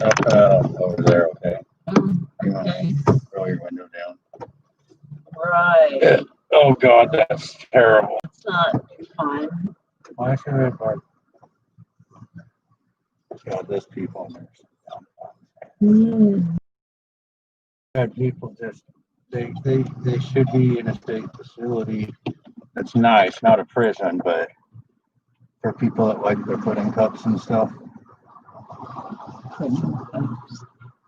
Over there, okay. Okay. Throw your window down. Right. Oh God, that's terrible. It's not fun. Why should I park? God, there's people in there. That people just they should be in a state facility that's nice, not a prison, but for people that like their pudding cups and stuff.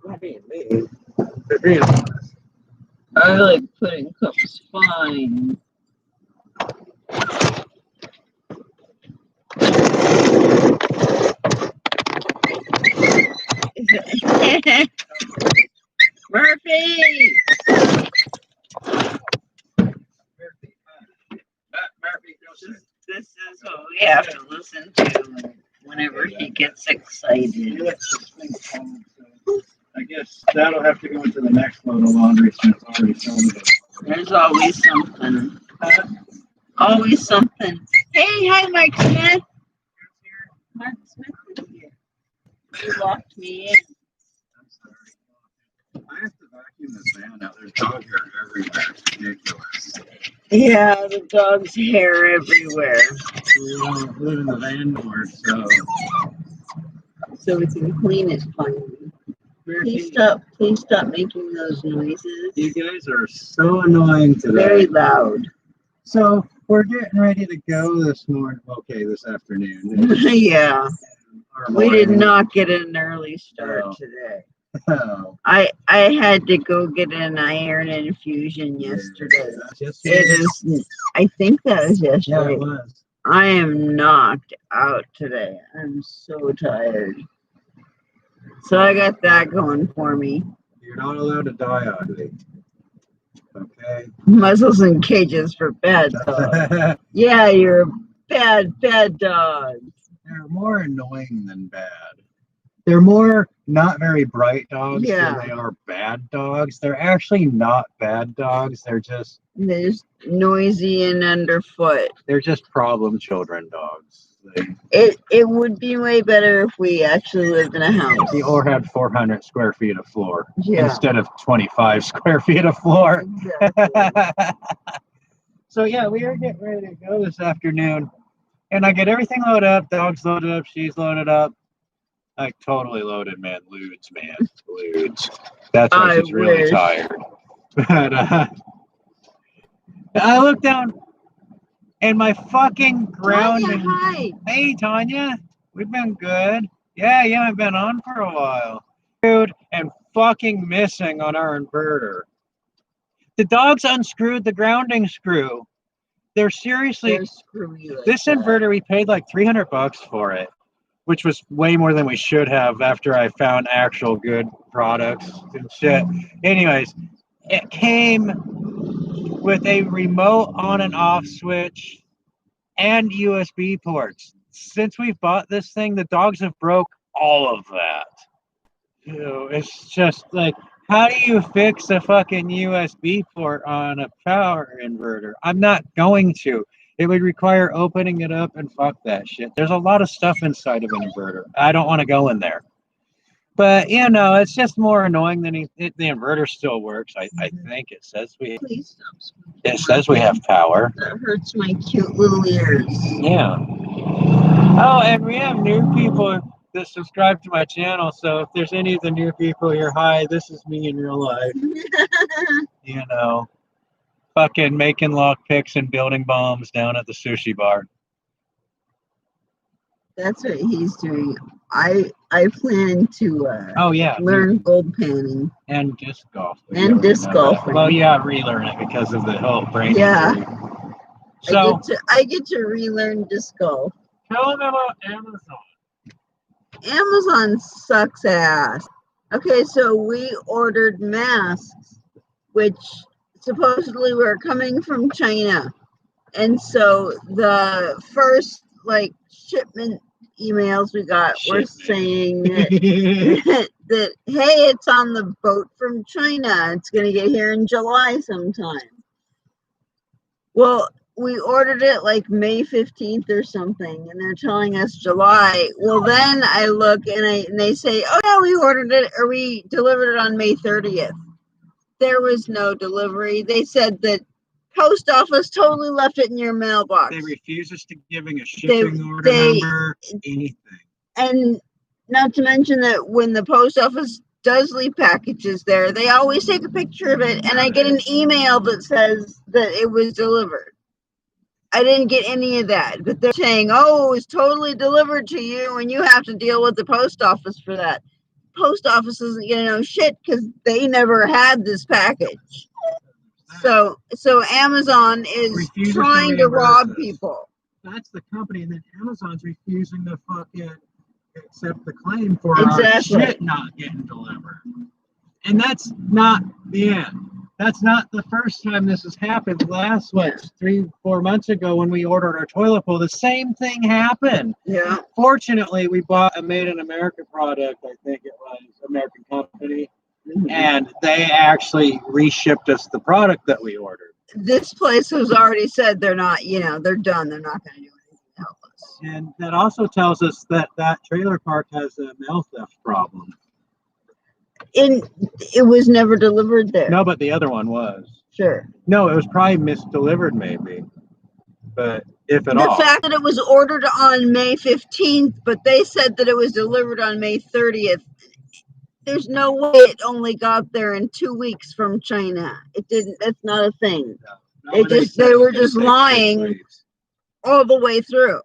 What do you mean? I like pudding cups fine. Murphy! This is what we have to listen to whenever he gets excited. I guess that'll have to go into the next load of laundry since it's already filmed. There's always something. Always something. Hey, hi, Mike Smith. Mark Smith is here. You locked me in. I'm sorry. I have to vacuum this van out. There's dog hair everywhere. It's ridiculous. Yeah, the dog's hair everywhere. We don't live in the van door, So we can clean it finally. Please stop making those noises. You guys are so annoying today. Very loud. So we're getting ready to go this morning. Okay, this afternoon. Yeah. Or We did morning. not get an early start No. today. Oh, I had to go get an iron infusion yesterday. yesterday? It is. I think that was Yeah, yesterday. it was. I am knocked out today. I'm so tired. So I got that going for me. You're not allowed to die ugly. Okay. Muzzles and cages for bad dogs. Yeah, you're a bad dog. They're more annoying than bad. They're more not very bright dogs Yeah. than they are bad dogs. They're actually not bad dogs. They're just noisy and underfoot. They're just problem children dogs. It would be way better if we actually lived in a house. Or had 400 square feet of floor instead of 25 square feet of floor. Exactly. So yeah, we are getting ready to go this afternoon. And I get everything loaded up, dogs loaded up, she's loaded up. Like totally loaded, man. Lewds, man. Lewds. That's why she's really tired. But I look down and my fucking grounding. Hi. Hey, Tanya. We've been good. Yeah, you haven't been on for a while. Dude, and fucking missing on our inverter. The dogs unscrewed the grounding screw. They're seriously. Screwy like this inverter, we paid like $300 for it, which was way more than we should have after I found actual good products and shit. Anyways, it came with a remote on and off switch and USB ports. Since we bought this thing, the dogs have broke all of that. You know, it's just like, how do you fix a fucking USB port on a power inverter? I'm not going to. It would require opening it up and fuck that shit. There's a lot of stuff inside of an inverter. I don't want to go in there. But, you know, it's just more annoying than the inverter still works. I think it says Please stop speaking. It says we have power. That hurts my cute little ears. Yeah. Oh, and we have new people that subscribe to my channel. So if there's any of the new people here, hi, this is me in real life. You know, fucking making lock picks and building bombs down at the sushi bar. That's what he's doing. I plan to learn gold panning and disc golf. And disc golfing. Well, yeah, relearn it because of the whole brain injury. So I get to relearn disc golf. Tell them about Amazon. Amazon sucks ass. Okay, so we ordered masks, which supposedly were coming from China. And so the first shipment emails we got were saying that hey, it's on the boat from China. It's going to get here in July sometime. Well, we ordered it like May 15th or something, and they're telling us July. Well, then I look and they say, oh yeah, we ordered it or we delivered it on May 30th. There was no delivery. They said that post office totally left it in your mailbox. They refuse us to giving a shipping order number, anything. And not to mention that when the post office does leave packages there, they always take a picture of it, and I get an email that says that it was delivered. I didn't get any of that, but they're saying, oh, it was totally delivered to you, and you have to deal with the post office for that. Post office isn't gonna know shit because they never had this package. So Amazon is trying to rob people. That's the company, and then Amazon's refusing to fucking accept the claim for our shit not getting delivered. And that's not the end. That's not the first time this has happened. Last, 3-4 months ago when we ordered our toilet bowl, the same thing happened. Yeah. Fortunately, we bought a Made in America product, I think it was, American company, and they actually reshipped us the product that we ordered. This place has already said they're not, they're done. They're not going to do anything to help us. And that also tells us that that trailer park has a mail theft problem. It was never delivered there. No, but the other one was. Sure. No, it was probably misdelivered, maybe. But if at all. The fact that it was ordered on May 15th, but they said that it was delivered on May 30th. There's no way it only got there in 2 weeks from China. It didn't. That's not a thing. No, they were just lying all the way through.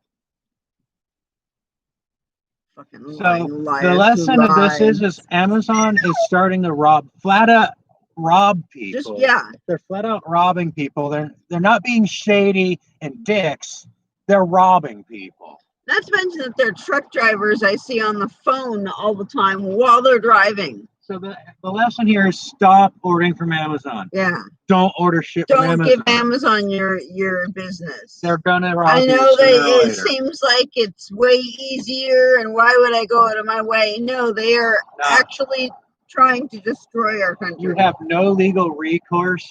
Fucking so the lesson of this is Amazon is starting to flat out rob people. They're flat out robbing people. They're not being shady and dicks. They're robbing people. Not to mention that they're truck drivers I see on the phone all the time while they're driving. So the lesson here is stop ordering from Amazon. Yeah. Don't order shit from Amazon. Don't give Amazon your business. They're gonna rob you. I know that it seems like it's way easier, and why would I go out of my way? No, they are actually trying to destroy our country. You have no legal recourse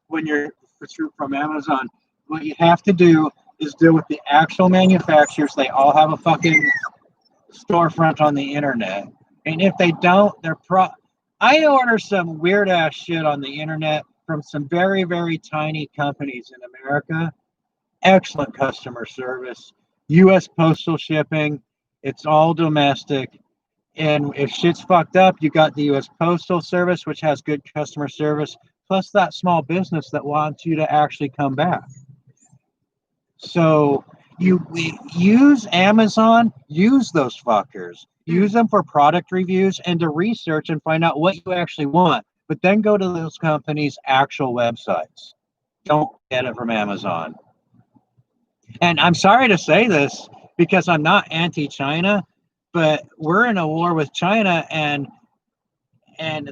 when you're from Amazon. What you have to do is deal with the actual manufacturers. They all have a fucking storefront on the internet. And if they don't, I order some weird ass shit on the internet from some very, very tiny companies in America. Excellent customer service. U.S. postal shipping. It's all domestic. And if shit's fucked up, you got the U.S. Postal Service, which has good customer service, plus that small business that wants you to actually come back. So we use Amazon, use those fuckers. Use them for product reviews and to research and find out what you actually want. But then go to those companies' actual websites. Don't get it from Amazon. And I'm sorry to say this because I'm not anti-China, but we're in a war with China and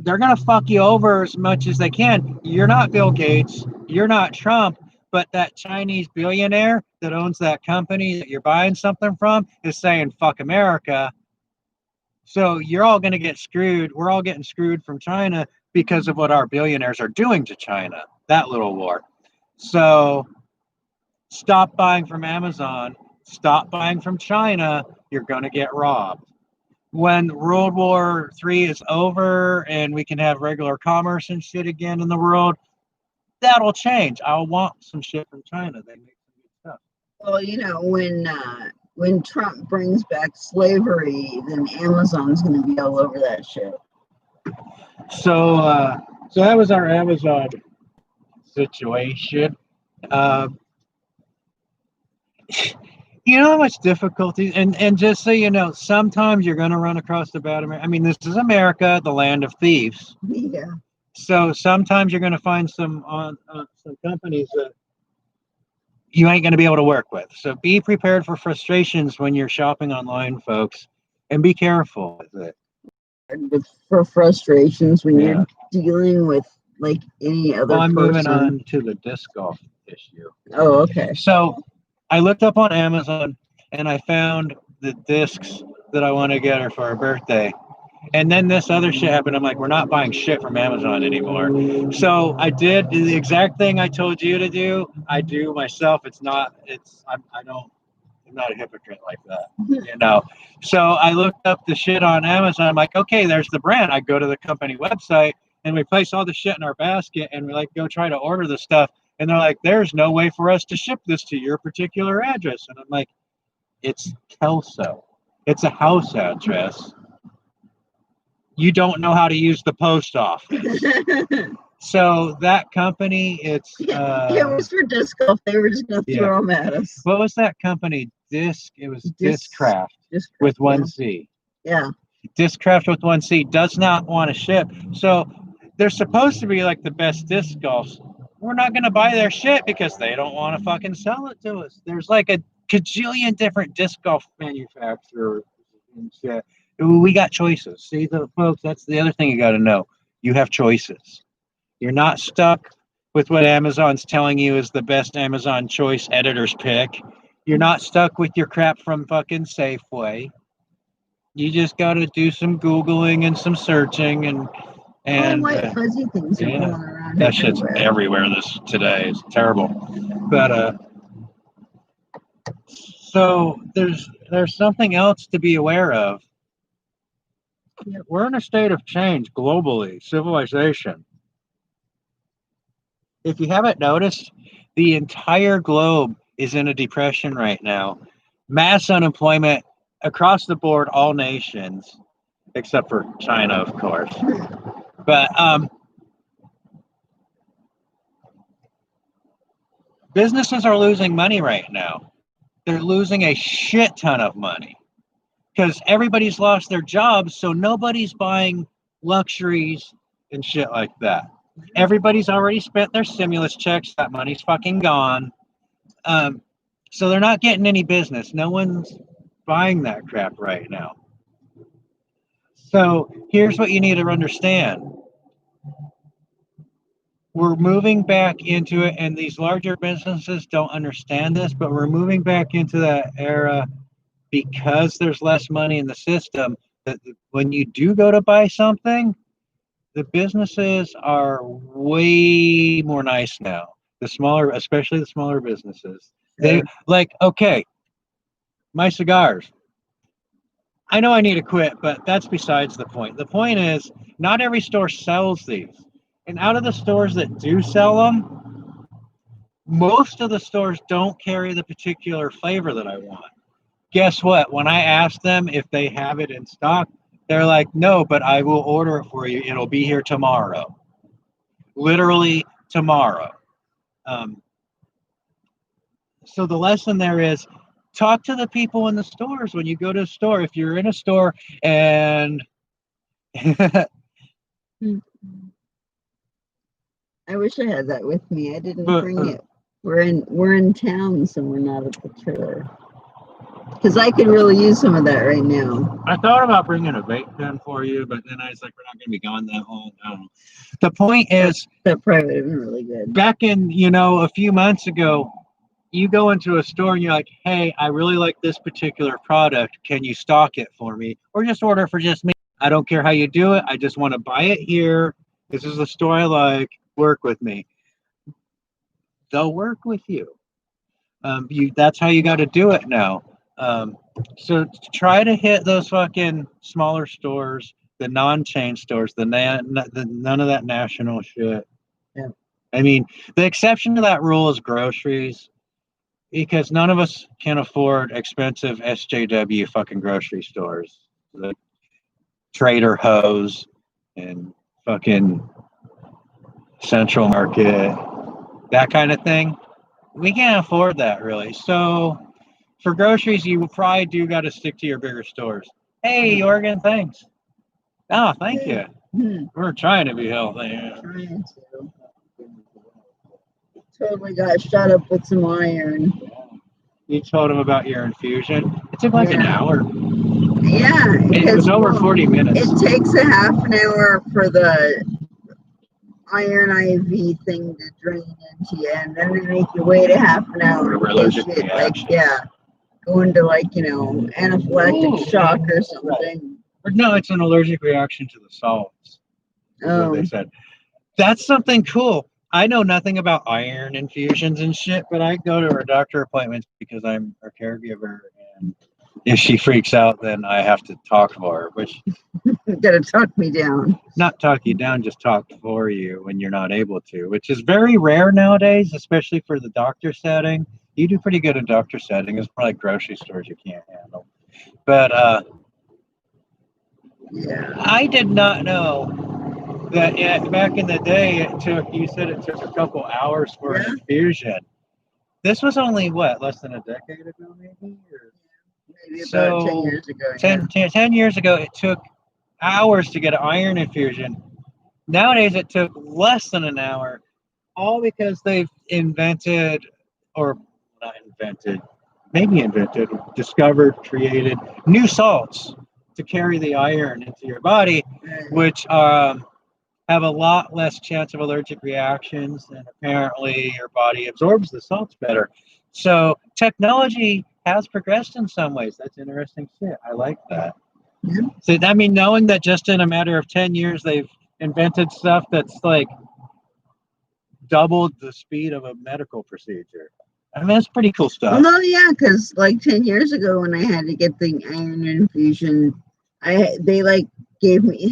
they're going to fuck you over as much as they can. You're not Bill Gates. You're not Trump. But that Chinese billionaire that owns that company that you're buying something from is saying, fuck America. So you're all going to get screwed. We're all getting screwed from China because of what our billionaires are doing to China, that little war. So stop buying from Amazon. Stop buying from China. You're going to get robbed. When World War III is over and we can have regular commerce and shit again in the world, that'll change. I'll want some shit from China. They make some good stuff. Well, when Trump brings back slavery, then Amazon's going to be all over that shit. So that was our Amazon situation. You know how much difficulty, and just so you know, sometimes you're going to run across the bad America. I mean, this is America, the land of thieves. Yeah. So sometimes you're going to find some companies that you ain't going to be able to work with. So be prepared for frustrations when you're shopping online, folks, and be careful with it. For frustrations when you're dealing with like any other I'm person. moving on to the disc golf issue. Oh, okay. So I looked up on Amazon and I found the discs that I want to get her for her birthday. And then this other shit happened. I'm like, we're not buying shit from Amazon anymore. So I did the exact thing I told you to do. I do myself. I'm not a hypocrite like that, you know. So I looked up the shit on Amazon. I'm like, okay, there's the brand. I go to the company website and we place all the shit in our basket and we like go try to order the stuff. And they're like, there's no way for us to ship this to your particular address. And I'm like, it's Kelso. It's a house address. You don't know how to use the post office. So that company, it was for disc golf. They were just going to throw them at us. What was that company? It was Discraft with one C. Yeah. Discraft with one C does not want to ship. So they're supposed to be like the best disc golfs. We're not going to buy their shit because they don't want to fucking sell it to us. There's like a cajillion different disc golf manufacturers and shit. We got choices. See, folks, that's the other thing you got to know. You have choices. You're not stuck with what Amazon's telling you is the best Amazon choice editor's pick. You're not stuck with your crap from fucking Safeway. You just got to do some Googling and some searching and white fuzzy things are going around. That shit's everywhere today. It's terrible. But so there's something else to be aware of. We're in a state of change globally, civilization. If you haven't noticed, the entire globe is in a depression right now. Mass unemployment across the board, all nations, except for China, of course. But businesses are losing money right now. They're losing a shit ton of money because everybody's lost their jobs, so nobody's buying luxuries and shit like that. Everybody's already spent their stimulus checks. That money's fucking gone. So they're not getting any business. No one's buying that crap right now. So here's what you need to understand. We're moving back into it, and these larger businesses don't understand this, but we're moving back into that era because there's less money in the system. That when you do go to buy something, the businesses are way more nice now. Especially the smaller businesses. They like, okay, my cigars. I know I need to quit, but that's besides the point. The point is, not every store sells these. And out of the stores that do sell them, most of the stores don't carry the particular flavor that I want. Guess what? When I ask them if they have it in stock, they're like, no, but I will order it for you. It'll be here tomorrow. Literally tomorrow. So the lesson there is talk to the people in the stores when you go to a store. If you're in a store and I wish I had that with me. I didn't bring it. We're in town, so we're not at the tour. Because I could really use some of that right now. I thought about bringing a vape pen for you, but then I was like, we're not going to be gone that long. I don't know. The point is, that probably would have been really good. Back in, a few months ago, you go into a store and you're like, hey, I really like this particular product. Can you stock it for me? Or just order it for just me. I don't care how you do it. I just want to buy it here. This is the store I like. Work with me. They'll work with you. That's how you got to do it now. So try to hit those fucking smaller stores, the non-chain stores, none of that national shit. Yeah. I mean, the exception to that rule is groceries, because none of us can afford expensive SJW fucking grocery stores, like Trader Joe's and fucking Central Market, that kind of thing. We can't afford that really. So for groceries, you probably do got to stick to your bigger stores. Hey, Oregon, thanks. Oh, thank you. We're trying to be healthy. Trying to. Totally got shot up with some iron. You told him about your infusion. It took like an hour. Yeah. It was over 40 minutes. It takes a half an hour for the iron IV thing to drain into you, and then they make you wait a half an hour. Allergic go into anaphylactic shock or something. Or no, it's an allergic reaction to the salts, is what they Oh, said. That's something cool. I know nothing about iron infusions and shit, but I go to her doctor appointments because I'm her caregiver, and if she freaks out, then I have to talk for her, which you gotta talk me down. not talk you down, just talk for you when you're not able to, which is very rare nowadays, especially for the doctor setting. You do pretty good in doctor setting. It's more like grocery stores you can't handle. But Yeah. I did not know that back in the day it took. You said it took a couple hours for an Yeah. infusion. This was only what, less than a decade ago, maybe. Or, Maybe about 10 so years ago. 10 years ago, it took hours to get an iron infusion. Nowadays, it took less than an hour, all because they've invented, or not invented, maybe invented, discovered, created new salts to carry the iron into your body, Right. which have a lot less chance of allergic reactions, and apparently your body absorbs the salts better. So technology has progressed in some ways. That's interesting shit. I like that. Yeah. So I mean, knowing that just in a matter of 10 years they've invented stuff that's like doubled the speed of a medical procedure. I mean, that's pretty cool stuff. No, yeah, because like 10 years ago when I had to get the iron infusion, they like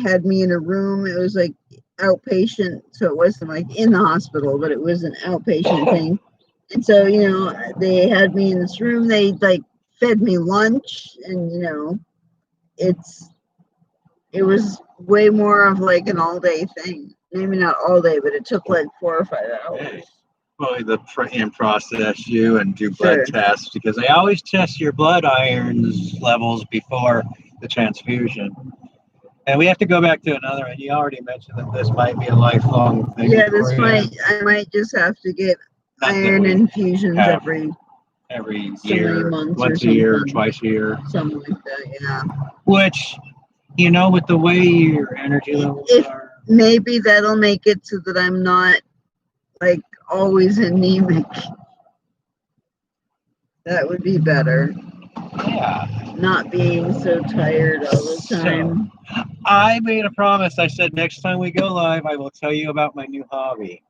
had me in a room. It was like outpatient, so it wasn't like in the hospital, but it was an outpatient thing. And so, they had me in this room. They like fed me lunch, and it was way more of like an all day thing. Maybe not all day, but it took like 4 or 5 hours. Probably and process you and do blood Sure. tests because they always test your blood irons levels before the transfusion. And we have to go back to another one. You already mentioned that this might be a lifelong thing. Yeah, I might just have to get iron infusions every so many year, months once or a year, something. twice a year. Something like that, yeah. Which, with the way your energy levels are. Maybe that'll make it so that I'm not like always anemic. That would be better. Yeah. Not being so tired all the time. So, I made a promise. I said next time we go live, I will tell you about my new hobby.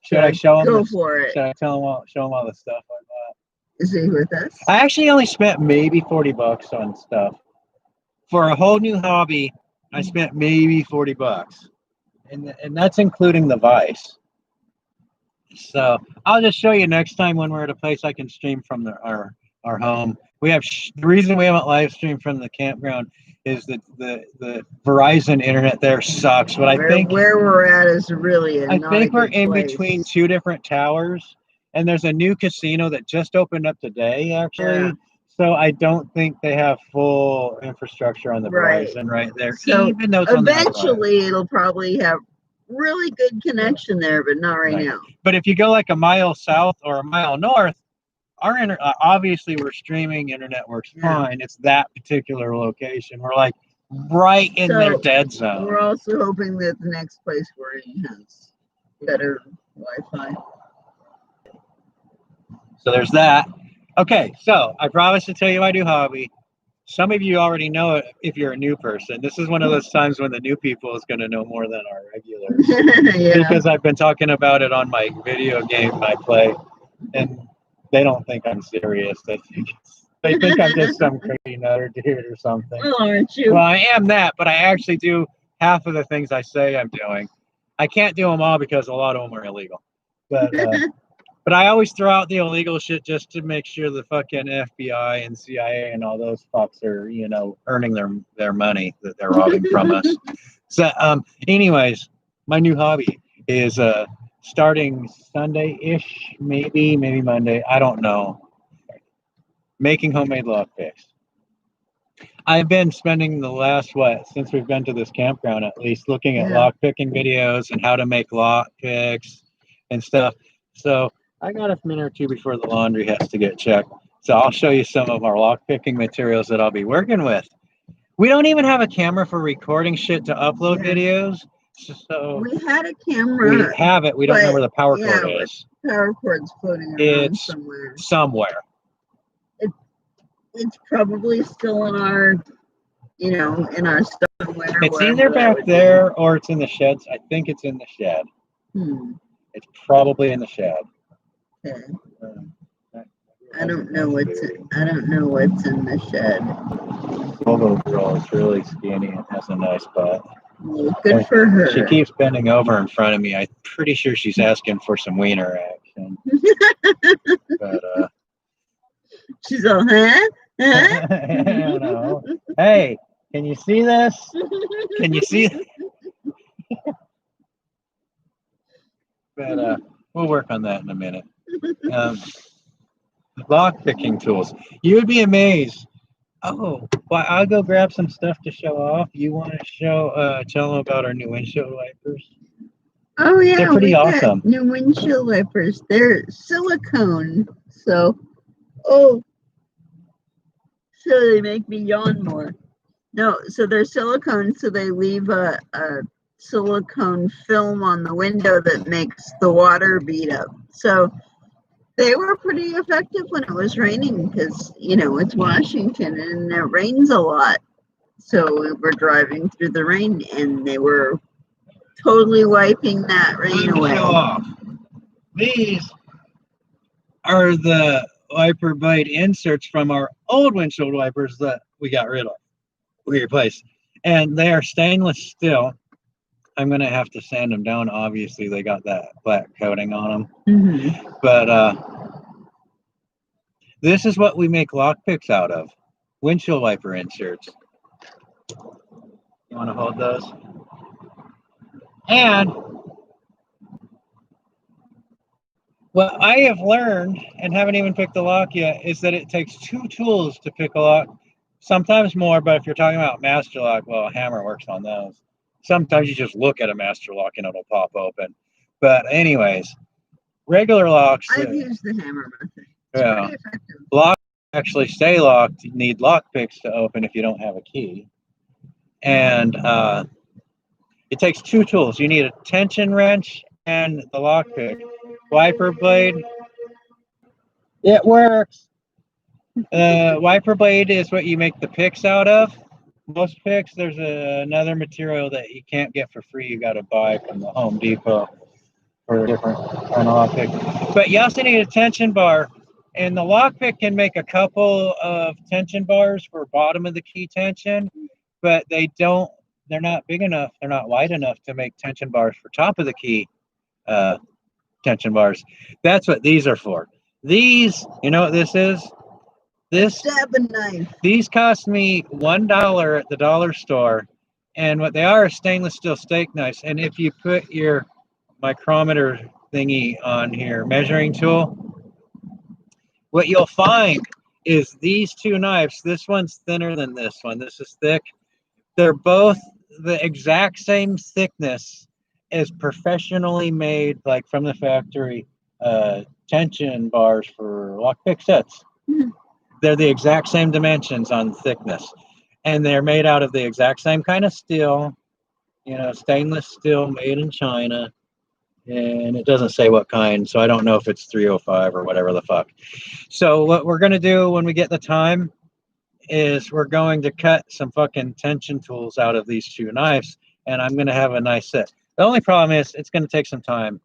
Should I show him? Go for it. Should I show him all the stuff I bought? Is he with us? I actually only spent maybe $40 on stuff. For a whole new hobby, I spent maybe $40. And that's including the Vice. So I'll just show you next time when we're at a place I can stream from our home. We have the reason we haven't live streamed from the campground is that the Verizon internet there sucks. But I think where we're at is really I think we're in between two different towers, and there's a new casino that just opened up today, actually. Yeah. So I don't think they have full infrastructure on the Verizon right there. So even though eventually it'll probably have really good connection there, but not right now. But if you go like a mile south or a mile north, our obviously we're streaming, internet works fine. It's that particular location. We're like right in their dead zone. We're also hoping that the next place we're in has better Wi-Fi. So there's that. Okay, so I promised to tell you my new hobby. Some of you already know it if you're a new person. This is one of those times when the new people is going to know more than our regulars. Because I've been talking about it on my video game I play, and they don't think I'm serious. They think I'm just some crazy nerd dude or something. Well, aren't you? Well, I am that, but I actually do half of the things I say I'm doing. I can't do them all because a lot of them are illegal. But I always throw out the illegal shit just to make sure the fucking FBI and CIA and all those fucks are, earning their money that they're robbing from us. So, anyways, my new hobby is starting Sunday-ish, maybe Monday. I don't know. Making homemade lockpicks. I've been spending the last, since we've been to this campground at least, looking at lockpicking videos and how to make lockpicks and stuff. So I got a minute or two before the laundry has to get checked. So I'll show you some of our lockpicking materials that I'll be working with. We don't even have a camera for recording shit to upload videos. So we had a camera. We have it. We don't know where the power cord is. Power cord's floating around somewhere. It's probably still in our in our stuff somewhere. It's either back there or it's in the sheds. I think it's in the shed. It's probably in the shed. Okay. I don't know what's in the shed. The little girl is really skinny and has a nice butt. Well, good for her. She keeps bending over in front of me. I'm pretty sure she's asking for some wiener action. But she's all, huh? I don't know. Hey, can you see this? Can you see? But we'll work on that in a minute. Lock picking tools. You would be amazed. Oh, well, I'll go grab some stuff to show off. You want to tell them about our new windshield wipers? Oh yeah, they're pretty awesome. New windshield wipers. They're silicone, so they make me yawn more. No, so they're silicone, so they leave a silicone film on the window that makes the water bead up. So they were pretty effective when it was raining because, it's Washington and it rains a lot. So we were driving through the rain and they were totally wiping that rain away. These are the wiper blade inserts from our old windshield wipers that we got rid of. We replaced. And they are stainless steel. I'm going to have to sand them down. Obviously, they got that black coating on them. But this is what we make lock picks out of. Windshield wiper inserts. You want to hold those? And what I have learned, and haven't even picked the lock yet, is that it takes 2 tools to pick a lock. Sometimes more, but if you're talking about master lock, well, a hammer works on those. Sometimes you just look at a master lock and it'll pop open. But anyways, regular locks. I've used the hammer method. It's pretty effective. Locks actually stay locked. You need lock picks to open if you don't have a key. And it takes 2 tools. You need a tension wrench and the lock pick. Wiper blade. It works. Wiper blade is what you make the picks out of. Most picks, there's another material that you can't get for free. You got to buy from the Home Depot for a different kind of lockpick. But you also need a tension bar, and the lockpick can make a couple of tension bars for bottom of the key tension, but they're not big enough. They're not wide enough to make tension bars for top of the key tension bars. That's what these are for. These, you know what this is? This stabbing knife. These cost me $1 at the dollar store, and what they are stainless steel steak knives. And if you put your micrometer thingy on here, measuring tool, what you'll find is these 2 knives. This one's thinner than this one. This is thick. They're both the exact same thickness as professionally made, like from the factory, tension bars for lockpick sets. They're the exact same dimensions on thickness, and they're made out of the exact same kind of steel, stainless steel made in China, and it doesn't say what kind, so I don't know if it's 305 or whatever the fuck. So what we're going to do when we get the time is we're going to cut some fucking tension tools out of these 2 knives, and I'm going to have a nice set. The only problem is it's going to take some time.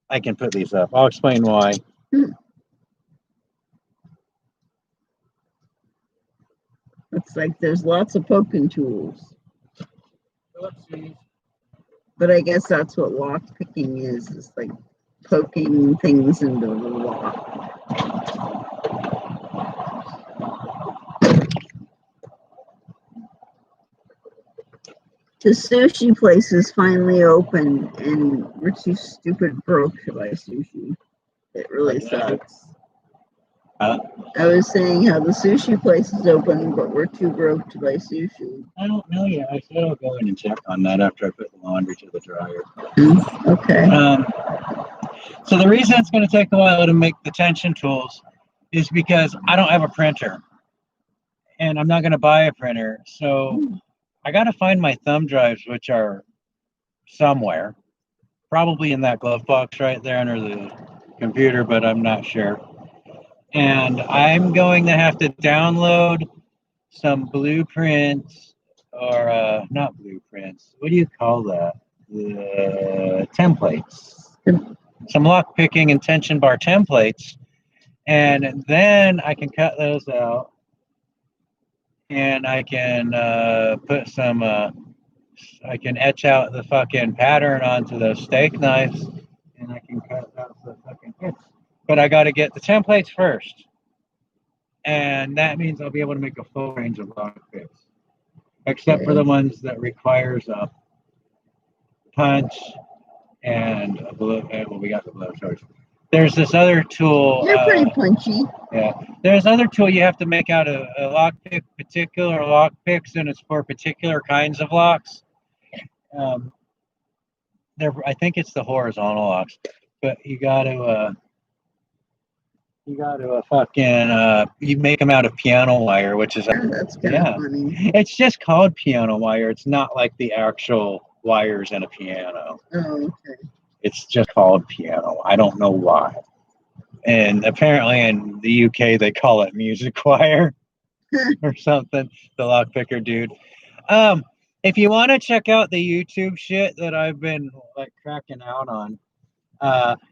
I can put these up. I'll explain why. Looks like there's lots of poking tools. But I guess that's what lock picking is like poking things into the lock. The sushi place is finally open, and we're too stupid broke to buy sushi. It really sucks. I was saying how the sushi place is open, but we're too broke to buy sushi. I don't know yet. I said I'll go in and check on that after I put the laundry to the dryer. Okay. So the reason it's going to take a while to make the tension tools is because I don't have a printer, and I'm not going to buy a printer. So I got to find my thumb drives, which are somewhere, probably in that glove box right there under the computer, but I'm not sure. And I'm going to have to download some blueprints, or not blueprints. What do you call that? The templates. Some lock picking and tension bar templates, and then I can cut those out, and I can put some. I can etch out the fucking pattern onto those steak knives, and I can cut out the fucking hits. But I got to get the templates first, and that means I'll be able to make a full range of lock picks, except for the ones that requires a punch and a blow. Well, we got the blow torch. There's this other tool. You're pretty punchy. Yeah, there's another tool you have to make out a lock pick, particular lock picks, and it's for particular kinds of locks. I think it's the horizontal locks, but you got to fucking you make them out of piano wire, which is That's kind of funny. It's just called piano wire. It's not like the actual wires in a piano. Oh, okay. It's just called piano. I don't know why. And apparently in the UK they call it music wire or something. The lockpicker dude. If you want to check out the YouTube shit that I've been like cracking out on,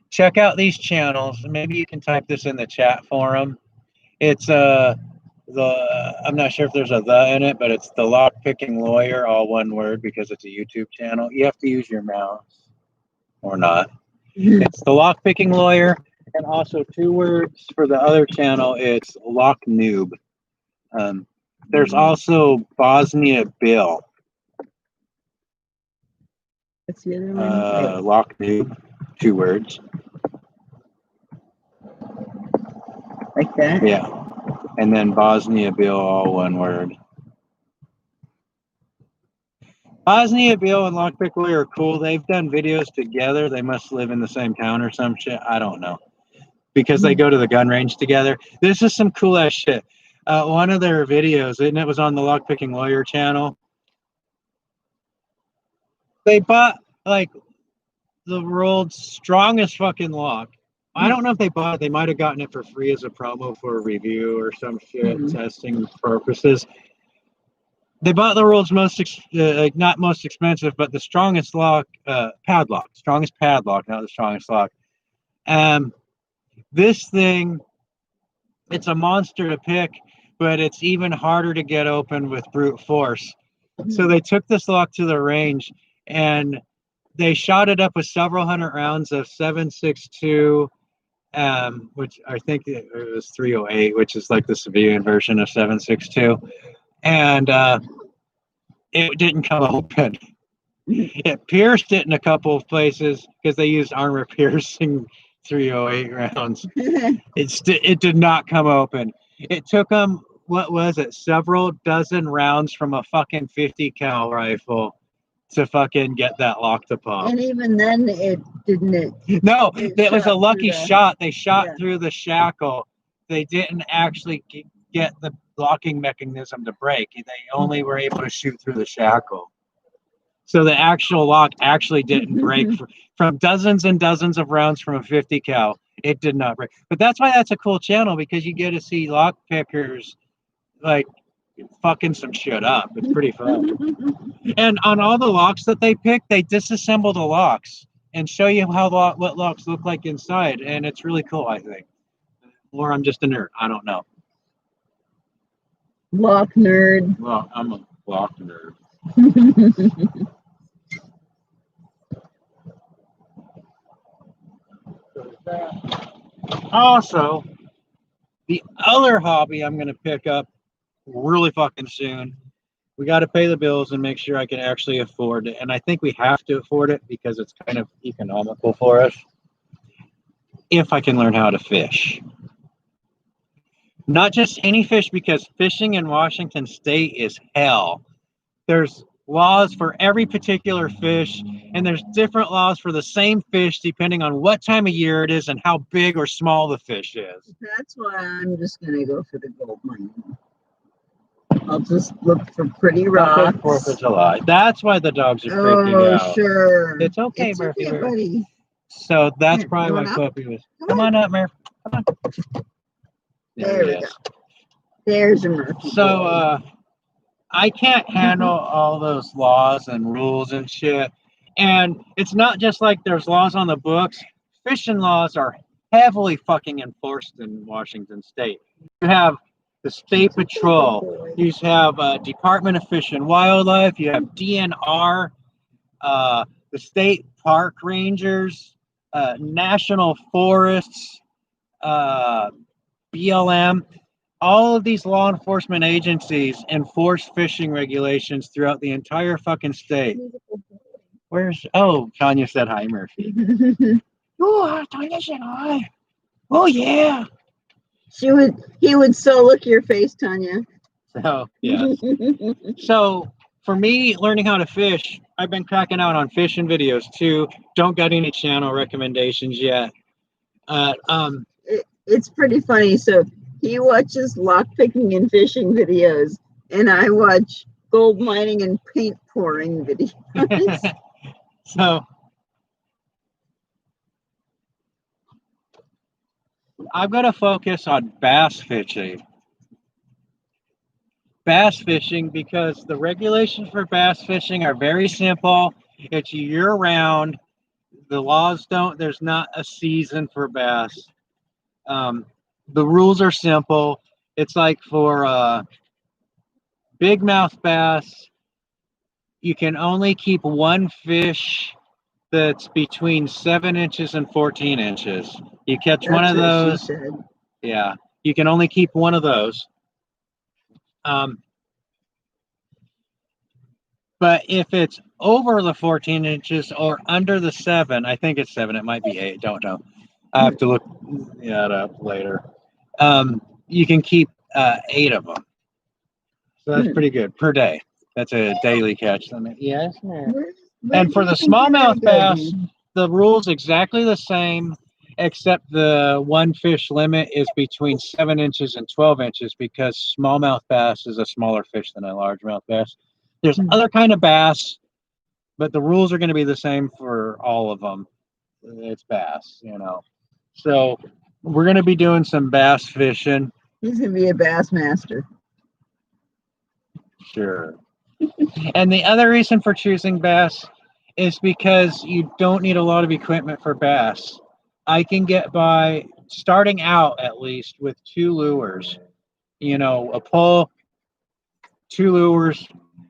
check out these channels. Maybe you can type this in the chat forum. It's I'm not sure if there's a "the" in it, but it's the Lockpicking Lawyer, all one word, because it's a YouTube channel. You have to use your mouse or not. It's the Lockpicking Lawyer, and also 2 words for the other channel. It's Lock Noob. There's also Bosnia Bill. What's the other one? Lock Noob, 2 words. Like that? Yeah. And then Bosnia Bill, all one word. Bosnia Bill and Lockpick Lawyer are cool. They've done videos together. They must live in the same town or some shit. I don't know. Because they go to the gun range together. This is some cool ass shit. One of their videos, and it was on the Lockpicking Lawyer channel. They bought like the world's strongest fucking lock. I don't know if they bought it. They might have gotten it for free as a promo for a review or some shit, testing purposes. They bought the world's most, not most expensive, but the strongest lock, padlock. Strongest padlock, not the strongest lock. This thing, it's a monster to pick, but it's even harder to get open with brute force. So they took this lock to the range, and they shot it up with several hundred rounds of 7.62, which I think it was 308, which is like the civilian version of 7.62, and it didn't come open. It pierced it in a couple of places because they used armor-piercing 308 rounds. It did not come open. It took them, what was it, several dozen rounds from a fucking 50 cal rifle to fucking get that lock to pop. And even then, it didn't. No, it was a lucky shot. They shot through the shackle. They didn't actually get the locking mechanism to break. They only were able to shoot through the shackle. So the actual lock actually didn't break from dozens and dozens of rounds from a 50 cal. It did not break. But that's why that's a cool channel, because you get to see lock pickers like fucking some shit up. It's pretty fun. And on all the locks that they pick, they disassemble the locks and show you what locks look like inside, and it's really cool, I think. Or I'm just a nerd. I don't know. Lock nerd. Well, I'm a lock nerd. Also, the other hobby I'm going to pick up really fucking soon. We got to pay the bills and make sure I can actually afford it. And I think we have to afford it because it's kind of economical for us. If I can learn how to fish. Not just any fish, because fishing in Washington State is hell. There's laws for every particular fish, and there's different laws for the same fish depending on what time of year it is and how big or small the fish is. That's why I'm just going to go for the gold mine. I'll just look for pretty rocks. 4th of July. That's why the dogs are freaking out. Oh, sure. It's okay, it's Murphy. Okay, buddy. So that's probably why Puppy was. Come on up, Murphy. Come on. There we go. There's a Murphy. So I can't handle all those laws and rules and shit. And it's not just like there's laws on the books. Fishing laws are heavily fucking enforced in Washington State. You have the State Patrol. You have Department of Fish and Wildlife. You have DNR, the State Park Rangers, National Forests, BLM. All of these law enforcement agencies enforce fishing regulations throughout the entire fucking state. Oh, Tanya said hi, Murphy. Oh, Tanya said hi. Oh, yeah. He would so look your face, Tanya. So, yeah. So, for me, learning how to fish, I've been cracking out on fishing videos too. Don't got any channel recommendations yet. It's pretty funny. So, he watches lock picking and fishing videos, and I watch gold mining and paint pouring videos. So, I'm going to focus on bass fishing. Bass fishing, because the regulations for bass fishing are very simple. It's year round. The laws there's not a season for bass. The rules are simple. It's like for big mouth bass, you can only keep one fish that's between 7 inches and 14 inches. You catch That's one of what those. she said. Yeah, you can only keep one of those. But if it's over the 14 inches or under the 7, I think it's 7, it might be 8, don't know. I have to look that up later. You can keep 8 of them. So that's pretty good per day. That's a daily catch. Yes, ma'am. And for the smallmouth bass, the rule's exactly the same, except the one fish limit is between 7 inches and 12 inches because smallmouth bass is a smaller fish than a largemouth bass. There's other kind of bass, but the rules are going to be the same for all of them. It's bass, you know. So we're going to be doing some bass fishing. He's going to be a bass master. Sure. And the other reason for choosing bass is because you don't need a lot of equipment for bass. I can get by, starting out at least, with 2 lures. You know, a pole, 2 lures,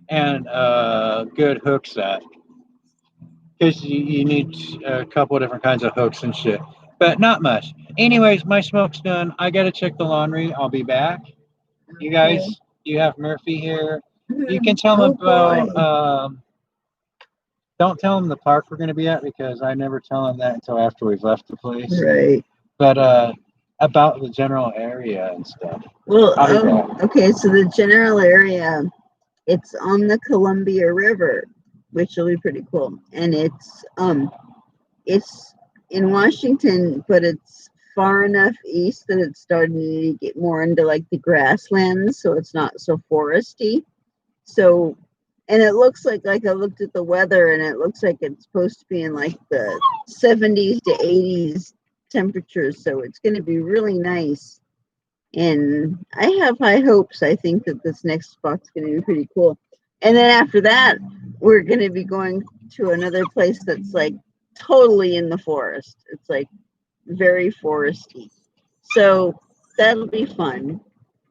and a good hook set. Because you need a couple of different kinds of hooks and shit. But not much. Anyways, my smoke's done. I got to check the laundry. I'll be back. You guys, you have Murphy here. You can tell him about... don't tell him the park we're going to be at because I never tell him that until after we've left the place. Right. But about the general area and stuff. Well, okay, so the general area, it's on the Columbia River, which will be pretty cool. And it's in Washington, but it's far enough east that it's starting to get more into like the grasslands, so it's not so foresty. So, and it looks like I looked at the weather and it looks like it's supposed to be in like the 70s to 80s temperatures. So it's going to be really nice. And I have high hopes. I think that this next spot's going to be pretty cool. And then after that, we're going to be going to another place that's like totally in the forest. It's like very foresty. So that'll be fun.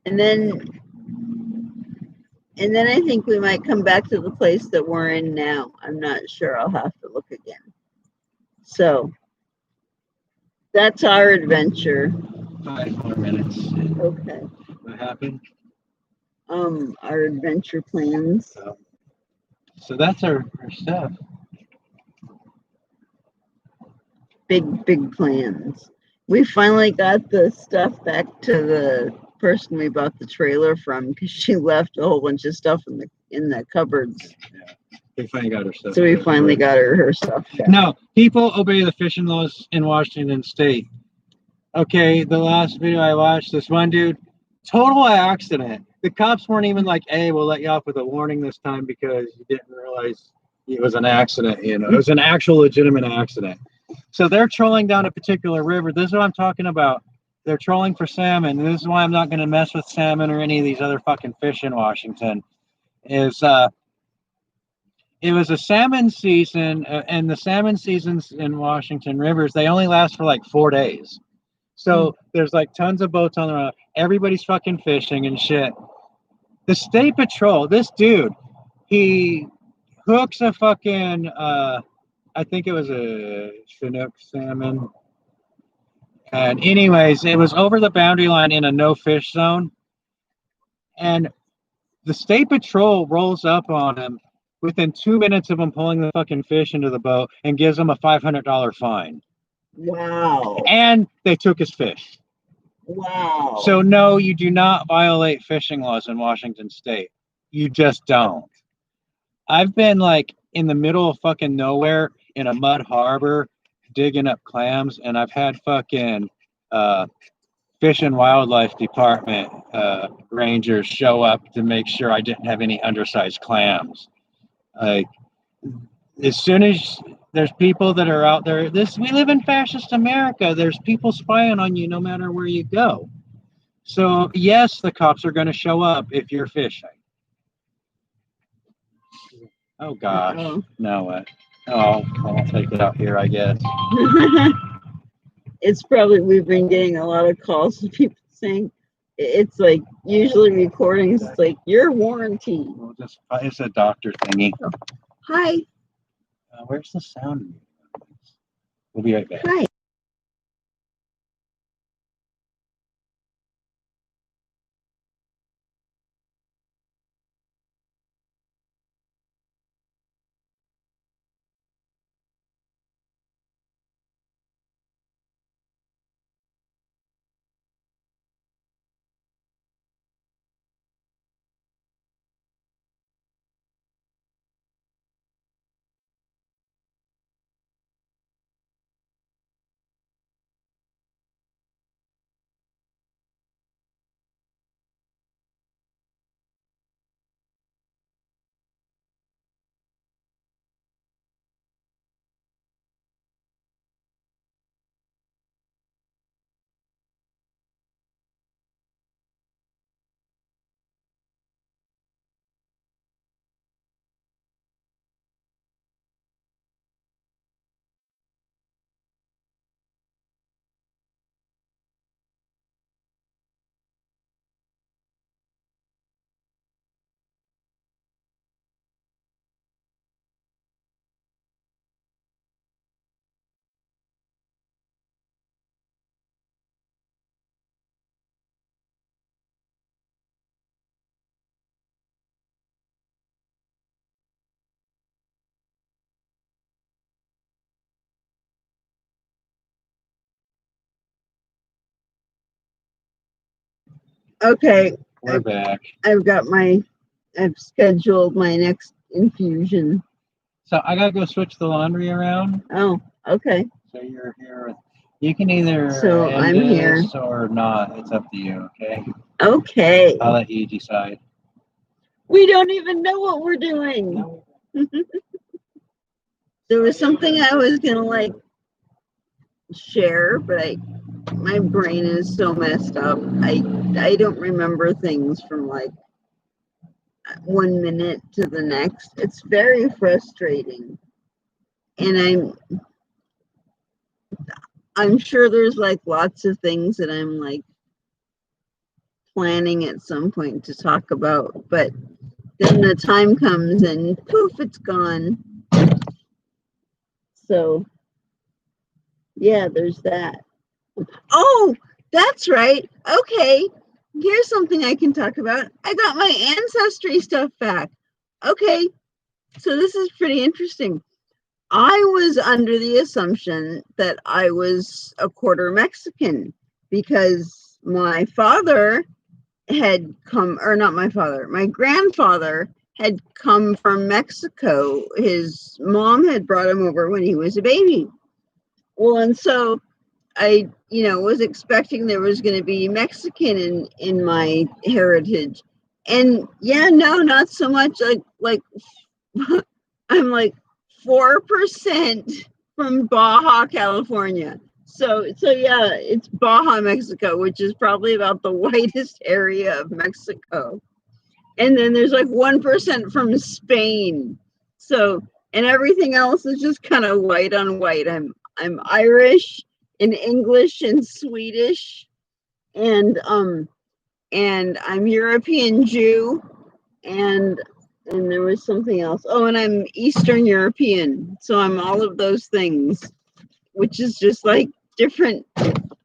And then I think we might come back to the place that we're in now. I'm not sure. I'll have to look again. So that's our adventure. 5 more minutes. Okay. What happened? Our adventure plans. So that's our stuff. Big plans. We finally got the stuff back to the person we bought the trailer from because she left a whole bunch of stuff in the cupboards. Yeah, we finally got her stuff. So we finally got her stuff back. No, people obey the fishing laws in Washington State. Okay, the last video I watched, this one dude, total accident. The cops weren't even like, hey, we'll let you off with a warning this time because you didn't realize it was an accident. You know, it was an actual legitimate accident. So they're trolling down a particular river. This is what I'm talking about. they're trolling for salmon. And this is why I'm not going to mess with salmon or any of these other fucking fish in Washington. Is it was a salmon season, and the salmon seasons in Washington rivers, they only last for like 4 days. So there's like tons of boats on the road. Everybody's fucking fishing and shit. The state patrol, this dude, he hooks a fucking, I think it was a Chinook salmon. And anyways, it was over the boundary line in a no fish zone. And the state patrol rolls up on him within 2 minutes of him pulling the fucking fish into the boat and gives him a $500 fine. Wow. And they took his fish. Wow. So no, you do not violate fishing laws in Washington state. You just don't. I've been like in the middle of fucking nowhere in a mud harbor digging up clams, and I've had fucking Fish and Wildlife Department rangers show up to make sure I didn't have any undersized clams. Like, as soon as there's people that are out there, we live in fascist America. There's people spying on you no matter where you go. So yes, the cops are going to show up if you're fishing. Oh gosh, now what? Oh, I'll take it out here, I guess. It's probably, we've been getting a lot of calls from people saying, it's like usually recordings, it's like your warranty. We'll just, it's a doctor thingy. Oh, hi. Where's the sound? We'll be right back. Hi. Okay. We're back. I've scheduled my next infusion. So I gotta go switch the laundry around. Oh, okay. So you're here. You can either I'm here or not. It's up to you. Okay. Okay. I'll let you decide. We don't even know what we're doing. No. There was something I was gonna like share, but my brain is so messed up. I don't remember things from like 1 minute to the next. It's very frustrating. And I'm sure there's like lots of things that I'm like planning at some point to talk about, but then the time comes and poof, it's gone. So yeah, there's that. Oh, that's right. Okay, here's something I can talk about. I got my ancestry stuff back. Okay, so this is pretty interesting. I was under the assumption that I was a quarter Mexican because my father had come, or not my father, my grandfather had come from Mexico. His mom had brought him over when he was a baby. Well, and so I, was expecting there was going to be Mexican in my heritage. And yeah, no, not so much. Like I'm like 4% from Baja, California. So yeah, it's Baja, Mexico, which is probably about the whitest area of Mexico. And then there's like 1% from Spain. So, and everything else is just kind of white on white. I'm Irish and English and Swedish, and I'm European Jew, and there was something else. Oh, and I'm Eastern European. So I'm all of those things, which is just like different.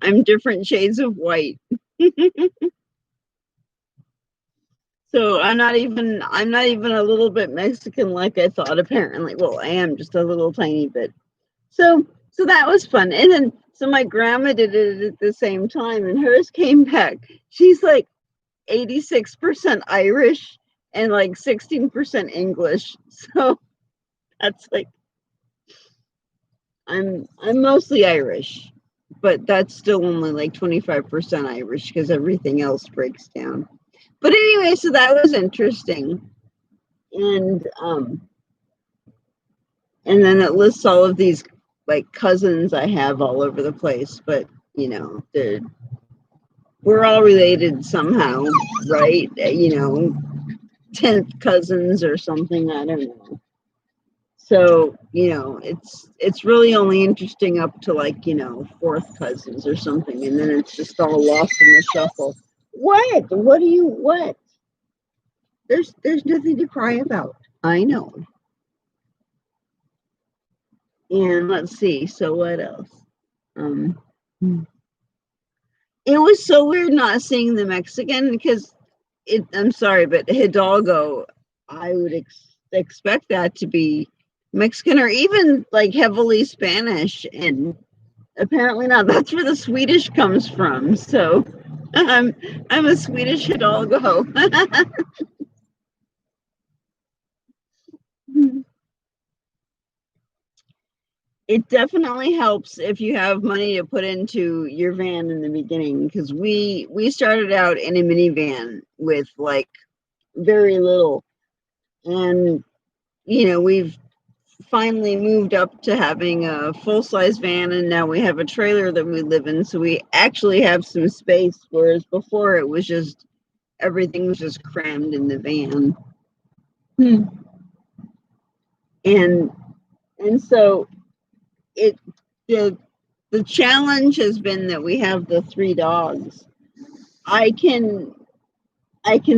I'm different shades of white. So I'm not even a little bit Mexican like I thought, apparently. Well, I am just a little tiny bit. So that was fun. And then so my grandma did it at the same time, and hers came back. She's like 86% Irish and like 16% English. So that's like I'm mostly Irish, but that's still only like 25% Irish because everything else breaks down. But anyway, so that was interesting. And then it lists all of these like cousins I have all over the place, but you know, we're all related somehow, right? You know, 10th cousins or something, I don't know. So, you know, it's really only interesting up to like, you know, 4th cousins or something, and then it's just all lost in the shuffle. What? There's nothing to cry about. I know. And let's see, so what else? It was so weird not seeing the Mexican because I'm sorry, but Hidalgo, I would expect that to be Mexican or even like heavily Spanish, and apparently not. That's where the Swedish comes from. So I'm a Swedish Hidalgo. It definitely helps if you have money to put into your van in the beginning, because we started out in a minivan with like very little, and you know, we've finally moved up to having a full-size van, and now we have a trailer that we live in, so we actually have some space, whereas before it was just everything was just crammed in the van. And so it the challenge has been that we have the 3 dogs. I can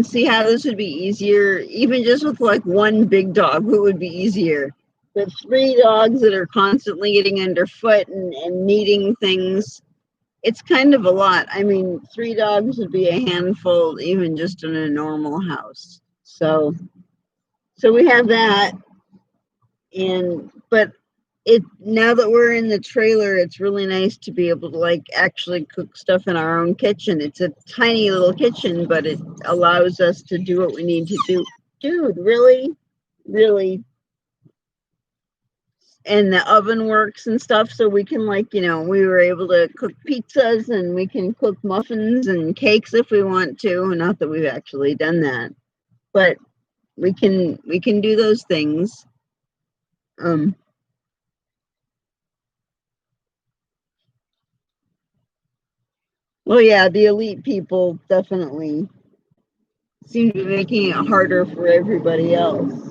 see how this would be easier, even just with like 1 big dog, it would be easier. But 3 dogs that are constantly getting underfoot and needing things, it's kind of a lot. I mean, 3 dogs would be a handful, even just in a normal house. So we have that, but now that we're in the trailer, it's really nice to be able to like actually cook stuff in our own kitchen. It's a tiny little kitchen, but it allows us to do what we need to do. Dude, really. And the oven works and stuff, so we can, like, you know, we were able to cook pizzas, and we can cook muffins and cakes if we want to. Not that we've actually done that, but we can do those things. Well, yeah, the elite people definitely seem to be making it harder for everybody else.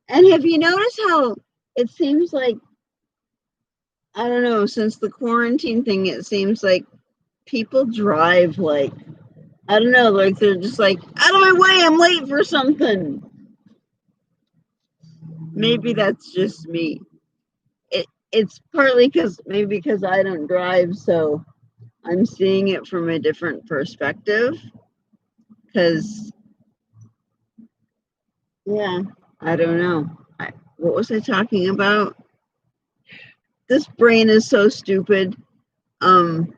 And have you noticed how it seems like, I don't know, since the quarantine thing, it seems like people drive like, I don't know, like they're just like, out of my way, I'm late for something. Maybe that's just me. It's partly because I don't drive, so I'm seeing it from a different perspective. Because, yeah, I don't know. What was I talking about? This brain is so stupid. Damn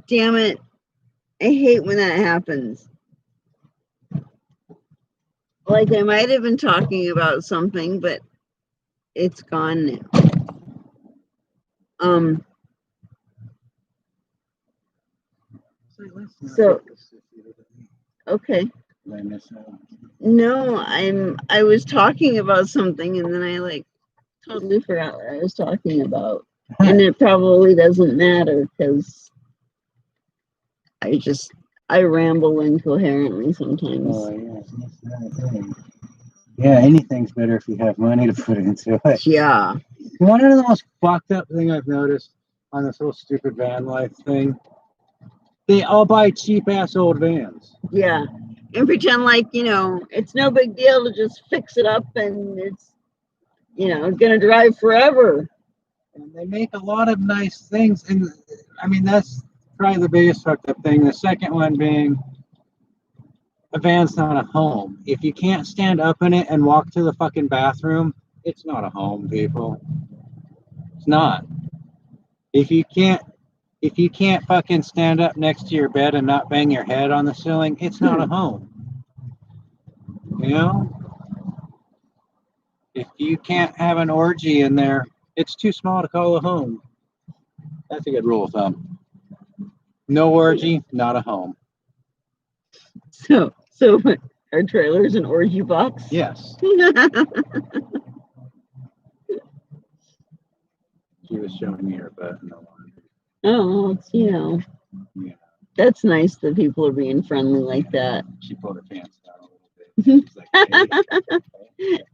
it. I hate when that happens. Like, I might have been talking about something, but it's gone now. So, okay. No, I was talking about something, and then I like totally forgot what I was talking about. And it probably doesn't matter because I ramble incoherently sometimes. Oh, yeah. That's that thing. Yeah, anything's better if you have money to put into it. Yeah. One of the most fucked up thing I've noticed on this whole stupid van life thing, they all buy cheap ass old vans. Yeah. And pretend like, it's no big deal to just fix it up and it's, gonna drive forever. And they make a lot of nice things. And I mean, that's probably the biggest fucked up thing. The second one being a van's not a home. If you can't stand up in it and walk to the fucking bathroom, it's not a home, people. It's not. If you can't fucking stand up next to your bed and not bang your head on the ceiling, it's not a home. You know? If you can't have an orgy in there, it's too small to call a home. That's a good rule of thumb. No orgy, not a home. So our trailer's an orgy box? Yes. She was showing me her butt in the laundry. Oh, it's, Yeah. That's nice that people are being friendly like that. She pulled her pants down a little bit. She's like, hey.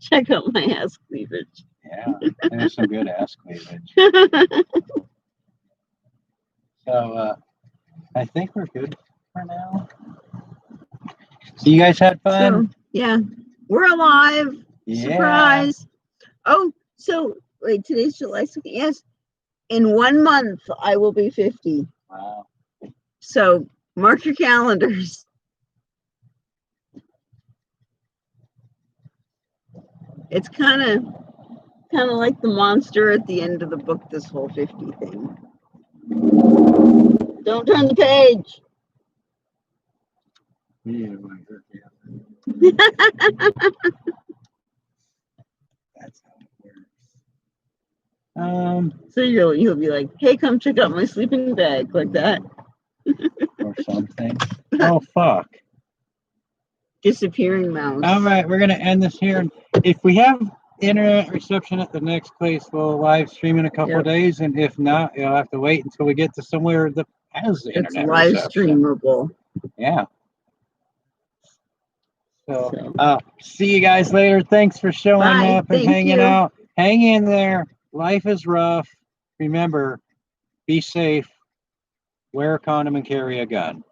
Check out my ass cleavage. Yeah, there's some good ass cleavage. So I think we're good for now. So you guys had fun? So, yeah, we're alive. Yeah. Surprise. Oh, so wait, today's July 2nd. Yes, in 1 month I will be 50. Wow. So mark your calendars. It's kind of like the monster at the end of the book, this whole 50 thing. Don't turn the page. Yeah, that's how it works. So you'll be like, hey, come check out my sleeping bag, like that. Or something. Oh fuck. Disappearing mouse. All right, we're gonna end this here. If we have internet reception at the next place, we'll live stream in a couple of days, and if not, you'll have to wait until we get to somewhere that has the internet live reception. streamable. Yeah. So see you guys later. Thanks for showing up and hanging out. Hang in there. Life is rough. Remember, be safe, wear a condom, and carry a gun.